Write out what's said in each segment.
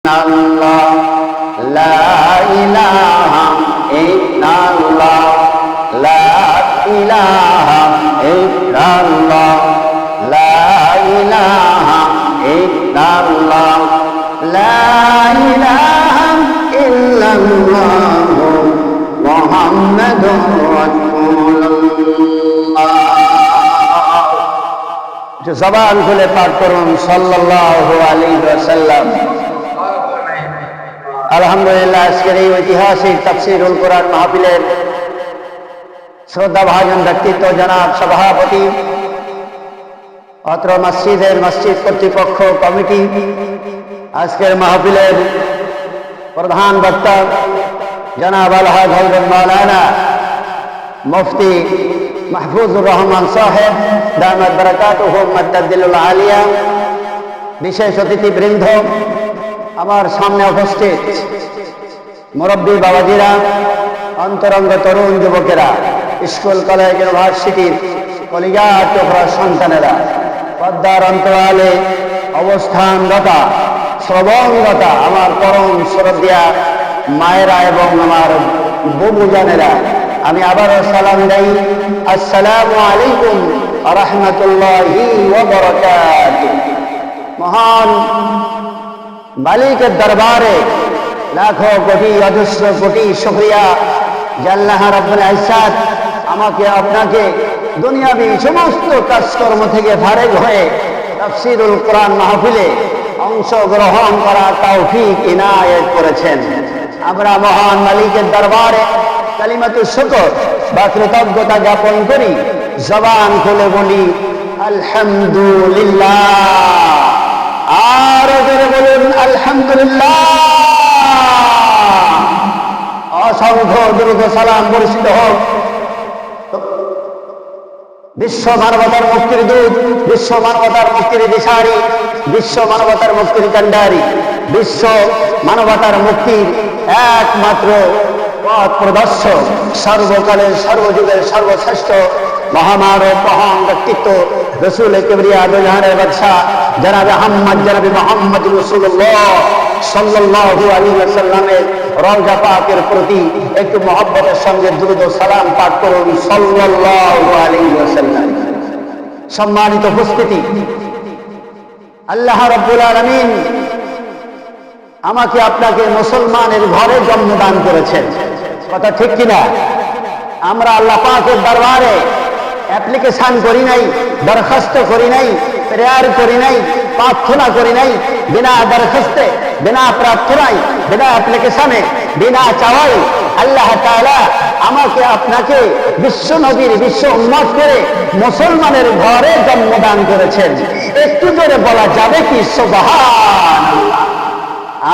Allah, la ilaha illallah, la ilaha illallah, la ilaha illallah, la ilaha illallah, Muhammadur Rasulullah. জবান খুলে পাঠ করুন সাল্লাল্লাহু আলাইহি ওয়াসাল্লাম। আলহামদুলিল্লাহ, আজকের এই ঐতিহাসিক তাফসীরুল কোরআন মাহফিলের শ্রদ্ধাভাজন ব্যক্তিত্ব জনাব সভাপতি, অত্র মসজিদের মসজিদ কর্তৃপক্ষ কমিটি, আজকের মাহফিলের প্রধান বক্তা জনাব আলহাজ হযরত মাওলানা মুফতি মাহফুজুর রহমান সাহেব দামাত বারাকাতুহু মাদ্দাদিলুল আলিয়া, বিশেষ অতিথিবৃন্দ, আমার সামনে উপস্থিত মুরব্বী বাবাজিরা, অন্তরঙ্গ তরুণ যুবকেরা, স্কুল কলেজ ইউনিভার্সিটির কলিজা টুকরা সন্তানেরা, পদ্মার অন্তরালে অবস্থানরতা শ্রবণরতা আমার পরম শ্রদ্ধা মায়েরা এবং আমার বুবুজানেরা, আমি আবারও সালাম দেই, আসসালামু আলাইকুম ওয়া রাহমাতুল্লাহি ওয়া বারাকাতুহু। মহান মালিকের দরবারে লাখো কোটি অজস্র কোটি শুকরিয়া যে আল্লাহ রাব্বুল ইজ্জত আমাকে আপনাকে দুনিয়াবি সমস্ত কাজকর্ম থেকে ফারেগ হয়ে তাফসীরুল কোরআন মাহফিলে অংশগ্রহণ করার তৌফিক ইনায়েত করেছেন। আমরা মহান মালিকের দরবারে কালিমাতুশ শুকর বা কৃতজ্ঞতা জ্ঞাপন করি, জবান খুলে বলি আলহামদুলিল্লাহ। আর জোরে বলুন আলহামদুলিল্লাহ। অসংখ্য দুরূদ সালাম বর্ষিত হোক বিশ্ব মানবতার মুক্তির দূত, বিশ্ব মানবতার মুক্তির দিশারি, বিশ্ব মানবতার মুক্তির কান্ডারি, বিশ্ব মানবতার মুক্তির একমাত্র পথ প্রদর্শক, সর্বকালের সর্বযুগের সর্বশ্রেষ্ঠ মহামানব মহান ব্যক্তিত্ব রসুল কিবরিয়া দু জাহানের বাদশাহ জনাবে মুহাম্মদ রাসূলুল্লাহ সাল্লাল্লাহু আলাইহি ওয়াসাল্লামের রওজা পাকের প্রতি একটু মহব্বতের সঙ্গে দুরূদ ও সালাম পাঠ করুন সাল্লাল্লাহু আলাইহি ওয়াসাল্লাম। সম্মানিত উপস্থিতি, আল্লাহ রাব্বুল আলামিন আমাকে আপনাকে মুসলমানের ঘরে জন্মদান করেছেন, কথা ঠিক কিনা? আমরা আল্লাহ পাকের দরবারে অ্যাপ্লিকেশন করি নাই, দরখাস্ত করি নাই, প্রেয়ার করি নাই, প্রার্থনা করি নাই, বিনা দরখাস্তে, বিনা প্রার্থনায়, বিনা অ্যাপ্লিকেশনে, বিনা চাওয়াই আল্লাহ তাআলা আমাকে আপনাকে বিশ্ব নবীর বিশ্ব উম্মত করে মুসলমানের ঘরে জন্মদান করেছেন। একটু জোরে বলা যাবে কি সুবহানাল্লাহ?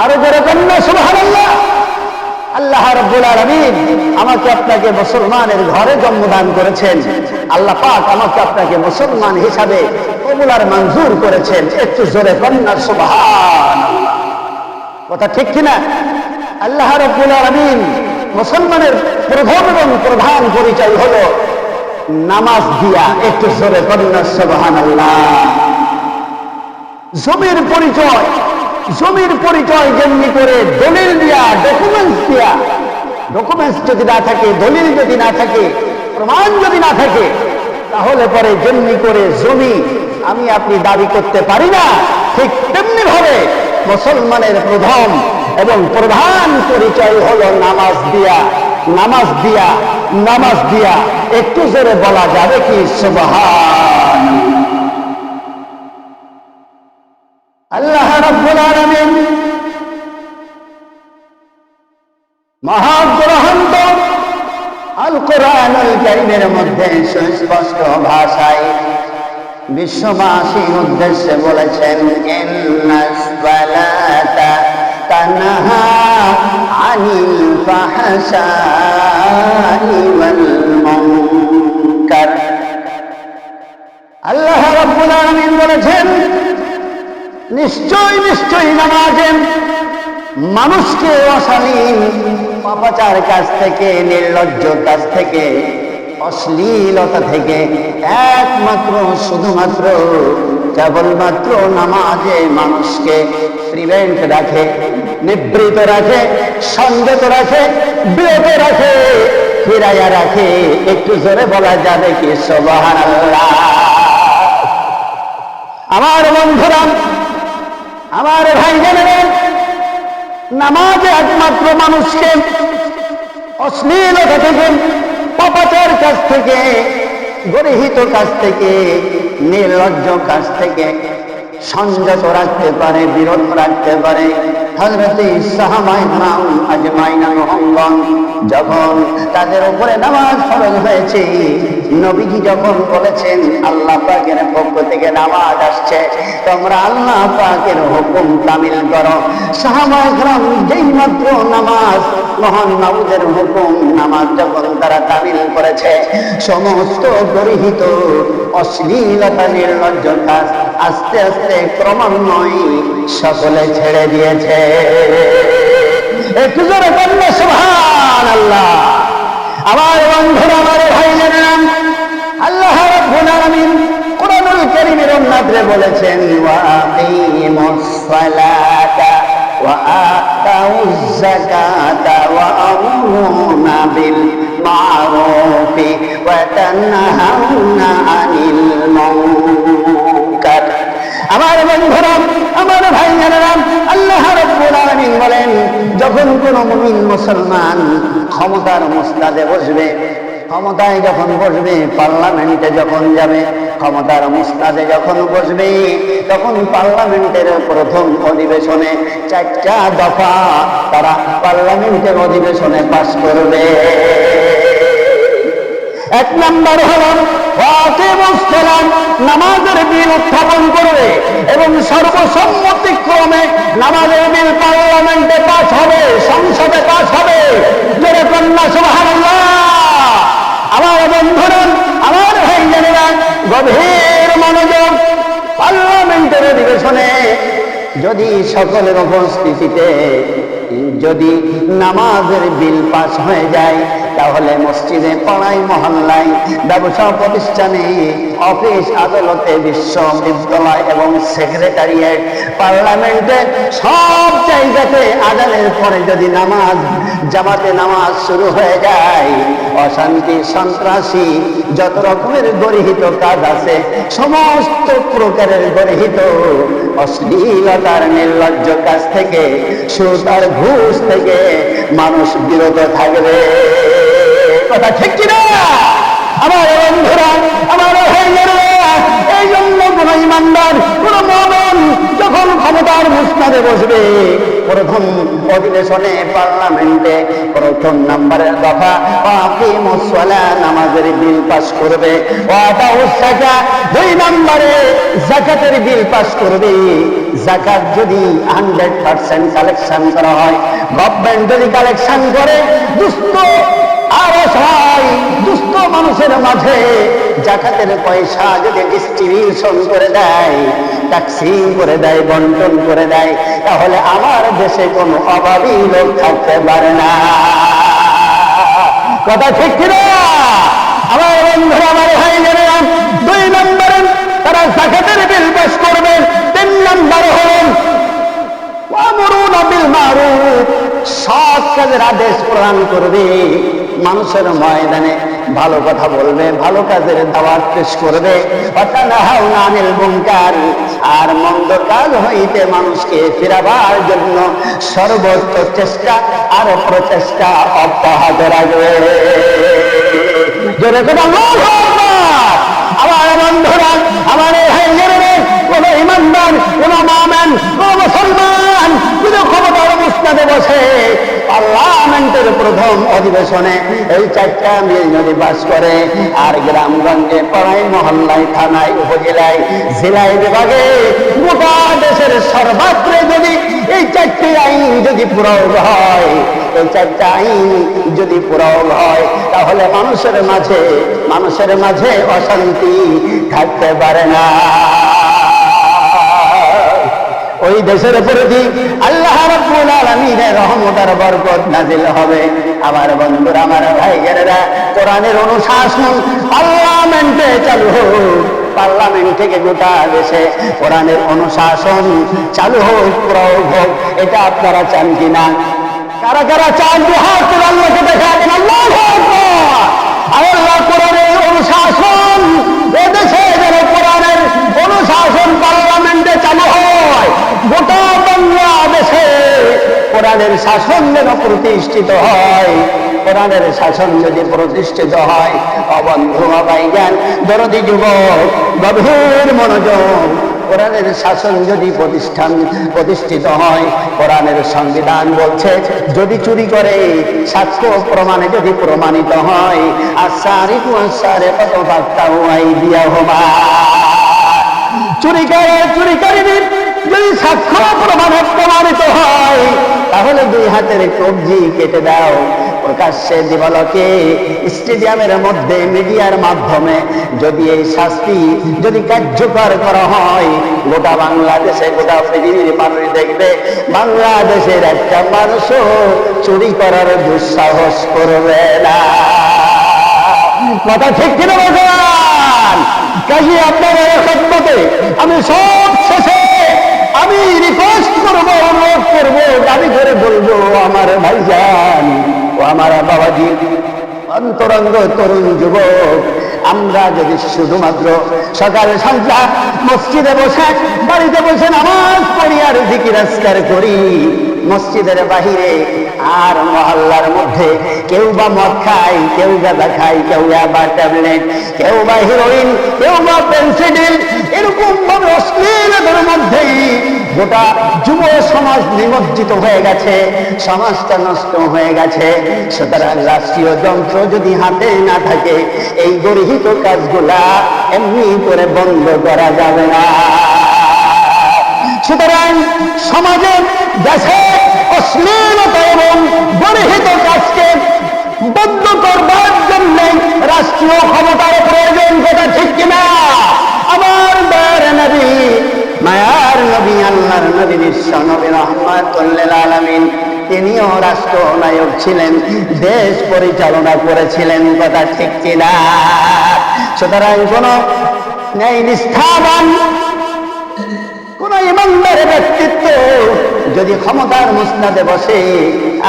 আরো জোরে বলুন সুবহানাল্লাহ। আল্লাহ রাব্বুল আলামিন আমাকে আপনাকে মুসলমানের ঘরে জন্মদান করেছেন। আল্লাহ পাক আমাকে আপনাকে মুসলমান হিসাবে কবুল আর মঞ্জুর করেছেন। একটু জোরে বলুন সুবহানাল্লাহ, কথা ঠিক কিনা? আল্লাহ রাব্বুল আলামিন মুসলমানের প্রথম এবং প্রধান পরিচয় হলো নামাজ দিয়া। একটু জোরে বলুন সুবহানাল্লাহ। জমির পরিচয় যেমনি করে দলিল দিয়া, ডকুমেন্টস যদি না থাকে, দলিল যদি না থাকে, প্রমাণ যদি না থাকে, তাহলে পরে যেমনি করে জমি আমি আপনি দাবি করতে পারি না, ঠিক তেমনি ভাবে মুসলমানের প্রথম এবং প্রধান পরিচয় হলো নামাজ দিয়া। একটু জোরে বলা যাবে কি সুবহানাল্লাহ? আল্লাহ রাব্বুল আলামিন মহাগ্রন্থ আল কোরআনুল কারীমের মধ্যে সুস্পষ্ট ভাষায় বিশ্ববাসীর উদ্দেশ্যে বলেছেন, ইন্নাস সালাতা তানহা আনিল ফাহশাই ওয়াল মুনকার। আল্লাহ রাব্বুল আলামিন বলেছেন, নিশ্চয় নামাজে মানুষকে অশালীন পাপাচার কাজ থেকে, নির্লজ্জ কাজ থেকে, অশ্লীলতা থেকে একমাত্র শুধুমাত্র কেবলমাত্র নামাজে মানুষকে প্রিভেন্ট রাখে, নিবৃত রাখে, সংযত রাখে, বিরত রাখে, ফিরাইয়া রাখে। একটু জোরে বলা যাবে কি সুবহানাল্লাহ? আমার বন্ধুরা, আমার ভাইজানেরা, নামাজে একমাত্র মানুষকে অশ্লীলতা থেকে, পাপাচার কাজ থেকে, গর্হিত কাজ থেকে, নির্লজ্জ কাজ থেকে সংযত রাখতে পারে, বিরত রাখতে পারে। হযরতে সাহাবায়ে কেরাম আজমাইন রহমগণ যখন তাদের উপরে নামাজ ফরজ হয়েছে, নবীজি যখন বলেছেন আল্লাহ পাকের পক্ষ থেকে নামাজ আসছে, তোমরা আল্লাহ পাকের হুকুম তামিল করো। সাহাবায়ে কেরাম যেই মাত্র নামাজ, মহান মাবুদের হুকুম নামাজ যখন তারা তামিল করেছে, সমস্ত গর্হিত অশ্লীলতা, নির্লজ্জ কাজ আস্তে আস্তে ক্রমান্বয়ে সকলে ছেড়ে দিয়েছে। একটু জোরে বললে সুবহানাল্লাহ। আমার বন্ধুরা, আমার ভাইয়েরা, আল্লাহ রাব্বুল আলামিন কুরআনুল কারীমের অন্যত্রে বলেছেন, ওয়া আকিমুস সালাতা ওয়া আতাউজ যাকাতা ওয়া আমরুনা বিল মা'রুফি ওয়া তানহাউনা আনিল মুনকার। আমার বন্ধুরা, আমার ভাইয়েরা, আল্লাহ রাব্বুল আলামিন বলেন, যখন কোন মুমিন মুসলমান ক্ষমতার মুস্তাদে বসবে, ক্ষমতায় যখন বসবে, পার্লামেন্টে যখন যাবে, ক্ষমতার মুস্তাদে যখন বসবে, তখন পার্লামেন্টের প্রথম অধিবেশনে 4টা দফা তারা পার্লামেন্টের অধিবেশনে পাস করবে। 1 নম্বর হলো নামাজের বিল উত্থাপন করবে এবং সর্বসম্মতিক্রমে নামাজের বিল পার্লামেন্টে পাস হবে, সংসদে পাস হবে। জোরে কন্যা সুবহানাল্লাহ। আমার বন্ধুরা, আমার ভাইজানেরা, গভীর মনোযোগ। পার্লামেন্টের অধিবেশনে যদি সকলের উপস্থিতিতে যদি নামাজের বিল পাস হয়ে যায়, তাহলে মসজিদে, পাড়ায়, মহল্লায়, ব্যবসা প্রতিষ্ঠানে, অফিস আদালতে, বিশ্ববিদ্যালয় এবং সেক্রেটারিয়েট, পার্লামেন্টে সব জায়গাতে আজানের পরে যদি নামাজ, জামাতে নামাজ শুরু হয়ে যায়, অশান্তি, সন্ত্রাসী, যত রকমের গর্হিত কাজ আছে, সমস্ত প্রকারের গর্হিত অশ্লীলতার, নির্লজ্জ কাজ থেকে, সুদ আর ঘুষ থেকে মানুষ বিরত থাকবে। কথা ঠিক কিনা? আমার বন্ধুরা, আমার ভাইয়েরা, এই জন্য কোন ইমানদার, কোন মুমিন যখন ক্ষমতার মুস্তাদে বসবে, প্রথম অধিবেশনে পার্লামেন্টে প্রথম নম্বরের দফা আকিমুস সালাত, নামাজের বিল পাস করবে। ওয়া আতাউস যাকাত, 2 নম্বরে যাকাতের বিল পাস করবে। যাকাত যদি 100% কালেকশন করা হয়, গভর্নমেন্ট যদি কালেকশন করে, দুস্থ আর অসহায় দুস্থ মানুষের মাঝে যাকাতের পয়সা যদি ডিস্ট্রিবিউশন করে দেয়, তাকসিম করে দেয়, বন্টন করে দেয়, তাহলে আমার দেশে কোনো অভাবী লোক থাকতে পারে না। কথা ঠিক কিনা? আমার বন্ধুরা, আমার ভাইয়েরা, 2 নম্বরে তারা যাকাতের বিল পাস করবেন। 3 নম্বর হলেন ওয়ামরুনা বিল মারুফ, সৎ কাজের আদেশ প্রদান করবে। মানুষের ময়দানে ভালো কথা বলবে, ভালো কাজের দাওয়াত পেশ করবে। ওয়াতানহাউনা আনিল মুনকার, আর মন্দ কাজ হইতে মানুষকে ফিরাবার জন্য সর্বোচ্চ চেষ্টা আর প্রচেষ্টা অব্যাহত রাখবে। জোরে করে আল্লাহু আকবার। আমার বন্ধুরা, আমার ভাইয়েরা, কোন ইমানদার, কোন মুমিন, কোন মুসলমান যদি ক্ষমতার মুস্তাদে বসে, পার্লামেন্টের প্রথম অধিবেশনে এই 4টা বিল যদি পাস করে, আর গ্রামগঞ্জে, পাড়ায়, মহল্লায়, থানায়, উপজেলায়, জেলায়, বিভাগে, গোটা দেশের সর্বত্র যদি এই 4টি আইন যদি প্রয়োগ হয়, এই 4টা আইন যদি প্রয়োগ হয়, তাহলে মানুষের মাঝে অশান্তি থাকতে পারে না। ওই দেশের প্রতি আল্লাহ রাব্বুল আলামিনের রহমত আর বরকত নাযিল হবে। আমার বন্ধুরা, আমার ভাইয়েরা, কোরআনের অনুশাসন পার্লামেন্টে চালু হোক, পার্লামেন্ট থেকে গোটা দেশে কোরআনের অনুশাসন চালু হোক, প্রয়োগ হোক, এটা আপনারা চান কিনা? কারা কারা চান? দুহাত তুলে আল্লাহকে দেখাবেন। আল্লাহু আকবার। আল্লাহ কোরআনের অনুশাসন এদেশে যেন কোরআনের অনুশাসন পার্লামেন্টে চালু হয়, গোটা বাংলাদেশে কোরআনের শাসন যেন প্রতিষ্ঠিত হয়। কোরআনের শাসন যদি প্রতিষ্ঠিত হয়, অবন্ধু ভাইজান, দরদি যুবক, গভীর মনোযোগ, কোরআনের শাসন যদি প্রতিষ্ঠিত হয়, কোরআনের সংবিধান বলছে যদি চুরি করে সাক্ষ্য প্রমাণে যদি প্রমাণিত হয়, আসারিকু আসারিকাতু ফাকতাউ আইদিয়াহুমা, চুরিকারী যদি সাক্ষ্য প্রমাণে প্রমাণিত হয়, তাহলে দুই হাতের কবজি কেটে দাও। প্রকাশ্যে দিবালোকে স্টেডিয়ামের মধ্যে মিডিয়ার মাধ্যমে যদি এই শাস্তি যদি কার্যকর করা হয়, গোটা বাংলাদেশে, গোটা পৃথিবীর মানুষ দেখবে বাংলাদেশের একটা মানুষও চুরি করার দুঃসাহস করবে না। কথা ঠিক কিনা বলেন? কাজে আপনারা খেদমতে আমি সব শেষে আমি রিকোয়েস্ট করবো, অনুরোধ করবো, দাবি করে বলবো, আমার ভাইজান ও আমার বাবাজি, অন্তরঙ্গ তরুণ যুবক, আমরা যদি শুধুমাত্র সকাল সন্ধ্যা মসজিদে বসে, বাড়িতে বসে নামাজ পড়ি আর জিকির আজকার করি, মসজিদের বাহিরে আর মহল্লার মধ্যে কেউ বা মদ খায়, কেউ গাঁজা খায়, কেউ বা ট্যাবলেট, কেউ বা হিরোইন, কেউ বা পেন্সিডিল, এরকম ভাবে অশ্লীলতার মধ্যেই গোটা যুব সমাজ নিমজ্জিত হয়ে গেছে, সমাজটা নষ্ট হয়ে গেছে। সুতরাং রাষ্ট্রীয় যন্ত্র যদি হাতে না থাকে, এই গর্হিত কাজগুলা এমনি করে বন্ধ করা যাবে না। সুতরাং সমাজে, দেশে অশ্লীলতা এবং গর্হিত কাজকে বন্ধ করবার জন্য রাষ্ট্রীয় ক্ষমতার প্রয়োজন। কথা ঠিক কিনা? আমার দয়ার নবী, মায়ার নবী, আল্লাহর নবী, বিশ্ব নবী রাহমাতুল লিল আলামিন, তিনিও রাষ্ট্রনায়ক ছিলেন, দেশ পরিচালনা করেছিলেন। কথা ঠিক কিনা? সুতরাং কোন ন্যায় নিষ্ঠাবান, কোন ইমানদার ব্যক্তিত্ব যদি ক্ষমতার মুসনাদে বসে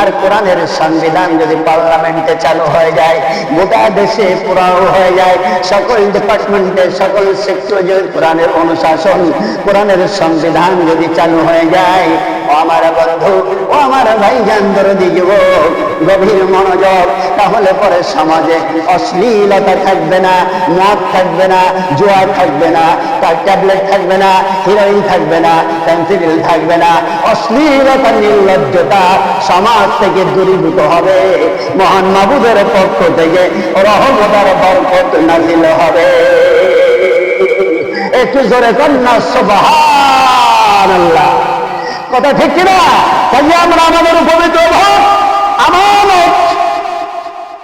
আর কোরআনের সংবিধান যদি পার্লামেন্টে চালু হয়ে যায়, গোটা দেশে পুরাও হয়ে যায়, সকল ডিপার্টমেন্টে, সকল সেক্টরে কোরআনের অনুশাসন, কোরআনের সংবিধান যদি চালু হয়ে যায়, ও আমার বন্ধু, ও আমার ভাইজান, দরদি যুবক, গভীর মনোযোগ, তাহলে পরে সমাজে অশ্লীলতা থাকবে না, মদ থাকবে না, জুয়া থাকবে না, তার ট্যাবলেট থাকবে না, হিরোইন থাকবে না, পেন্সিডিল থাকবে না, অশ্লীলতা, নির্লজ্জতা সমাজ থেকে দূরীভূত হবে। মহান মাবুদের পক্ষ থেকে রহমতের বরকত নাযিল হবে। একটু জোরে কন্যা সুবহানাল্লাহ। কথা ঠিক কিনা? তাই আমরা আমাদের পবিত্র ভোট আমানত,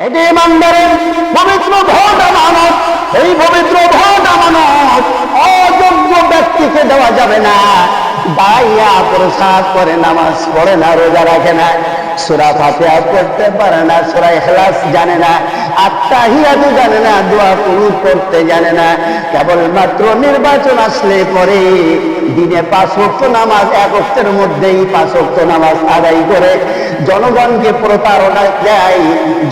এটি ইমানদারের পবিত্র ভোট আমানত, এই পবিত্র ভোট আমানত অযোগ্য ব্যক্তিকে দেওয়া যাবে না। বাইয়া প্রসাদ করে, নামাজ পড়ে না, রোজা রাখে না, সূরা ফাতিহা পড়তে পারে না, সূরা ইখলাস জানে না, আত্তাহিয়াতু জানে না, দোয়া কুনুত করতে জানে না, কেবলমাত্র নির্বাচন আসলে পরে দিনে 5 ওয়াক্ত নামাজ, 1 ওয়াক্তের মধ্যেই 5 ওয়াক্ত নামাজ আদায় করে জনগণকে প্রতারণা দেয়,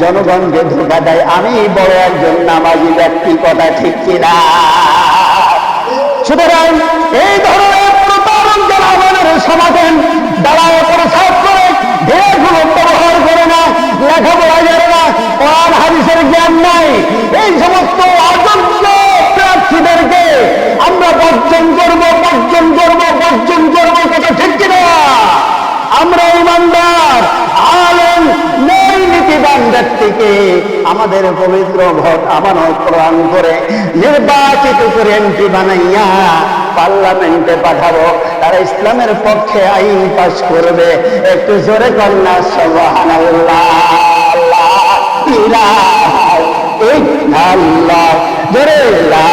জনগণকে ধোঁকা দেয়। আমি বড় একজন নামাজি ব্যক্তি। কথা ঠিক কিনা? সুতরাং এই ধরনের প্রতারণ যারা আমাদের সমাধান দাঁড়ায় প্রসাদ করে, ঢেরগুলো ব্যবহার করে না, লেখাপড়া জানে না, কোরআন হাদিসের জ্ঞান নাই, এই সমস্ত অযোগ্য প্রার্থীদেরকে আমরা বর্জন করব, বর্জন করব, বর্জন করব। কথা ঠিক কিনা? আমরা ইমানদার, আলেম, নীতিবান ব্যক্তিকে আমাদের পবিত্র ভোট আমানত প্রদান করে নির্বাচিত করে এমপি বানাইয়া পার্লামেন্টে পাঠাবো। তারা ইসলামের পক্ষে আইন পাস করবে। একটু জোরে কন্যা সুবহানাল্লাহ। আল্লাহ জোরে, লা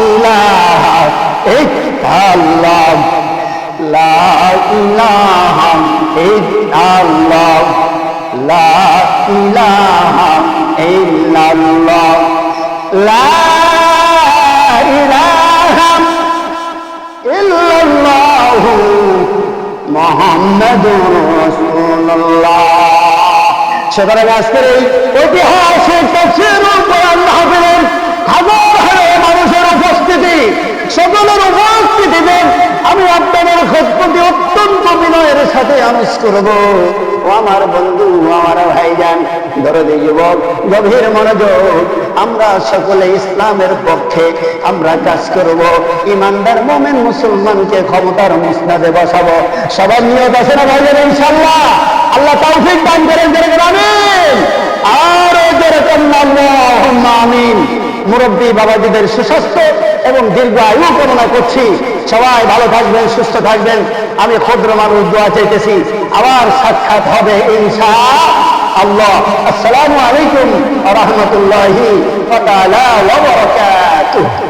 ইলাহা ইল্লাল্লাহ, লা ইলাহা ইল্লাল্লাহ, লা ইলাহা ইল্লাল্লাহ, লা ইলাহা মুহাম্মাদুর রাসূলুল্লাহ। সুতরাং আজকের এই ঐতিহাসিক তাফসীরুল কোরআন মাহফিলের হাজার হাজার মানুষের উপস্থিতি, সকলের উপস্থিতিতে আমি আপনাদের প্রতি অত্যন্ত বিনয়ের সাথে আনুষ করব। ও আমার বন্ধু, আমার ভাইজান, দরদি যুবক, গভীর মনোযোগ, আমরা সকলে ইসলামের পক্ষে আমরা কাজ করব। ইমানদার মুমিন মুসলমানকে ক্ষমতার মুসনাদে বসাবো। সবার নিয়ত আছে না ভাইজান? ইনশাআল্লাহ আল্লাহ তৌফিক দান করেন। আমিন। আর যেরকম আল্লাহুম্মা আমিন। মুরব্বী বাবাজিদের সুস্বাস্থ্য এবং দীর্ঘ আয়ু কামনা করছি। সবাই ভালো থাকবেন, সুস্থ থাকবেন। আমি ক্ষুদ্র মানুষ দোয়া চাইতেছি, আবার সাক্ষাৎ হবে ইনশাআল্লাহ। আসসালামু আলাইকুম ওয়া রাহমাতুল্লাহি ওয়া তাআলা ওয়া বারাকাতুহু।